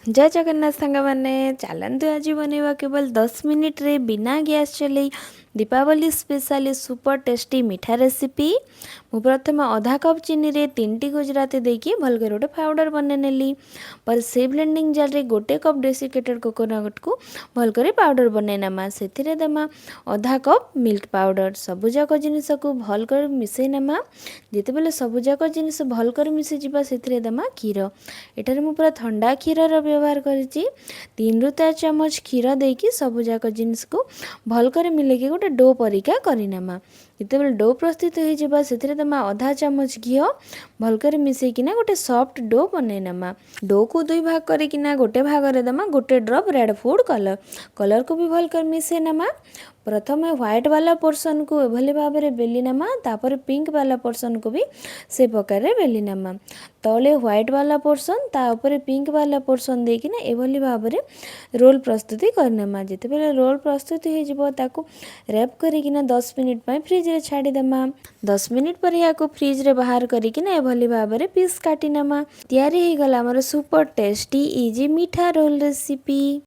जय जगन्नाथ सांग मैंने चलतु आज बनवा केवल 10 मिनिट रे बिना गैस चले दीपावली स्पेशली सुपर टेस्टी मीठा रेसिपी। मु प्रथम आधा कप चीनी रे 3टी गुजराती देकी भलकर गोटे पाउडर बने नेली। पर से ब्लेंडिंग जार रे गोटे कप डेसिकेटेड कोकोनट को भलकर पाउडर बने नमा। से देमा आधा कप मिल्क पाउडर सबुजाक जिनिस को भलकर मिसई नमा। जिते बेले सबुजाक जिनिस भलकर मिसी जिबा से देमा क्षीर। एटारे मु पूरा ठंडा क्षीर व्यवहार करिछि। 3 ରୁ 4 चामच क्षीर देकी सबुजाक जिनिस को भलकर मिलेकी गोटे डो परिका करिनेमा। जिते डो प्रस्तुत हो जावा से देमा आधा चामच घी भलकर मिसेकिना गोटे सॉफ्ट डो बनैनमा। डो को 2 भाग करिकिना गोटे भाग रे देमा गोटे drop red food colour colour को भी भलकर मिसे नमा। प्रथम व्हाइट वाला पोर्शन को एभली भाव में बेली नमा। तापर पिंक वाला पोर्शन को भी से प्रकार बेली नमा। तले व्हाइट वाला पोर्शन ता ऊपर पिंक वाला पोर्शन देकिना एभली भाव में रोल प्रस्तुति करनेमा। जिते बेले रोल प्रस्तुत हो जिवो ताको रैप करिकिना 10 मिनिट पय फ्रिज रे छाड़ी देमा। 10 मिनिट पर याको फ्रिज रे बाहर करिकिना एभली भाव में पीस काटी नेमा। तैयारी हो गला हमर सुपर टेस्टी इजी मीठा रोल रेसिपी।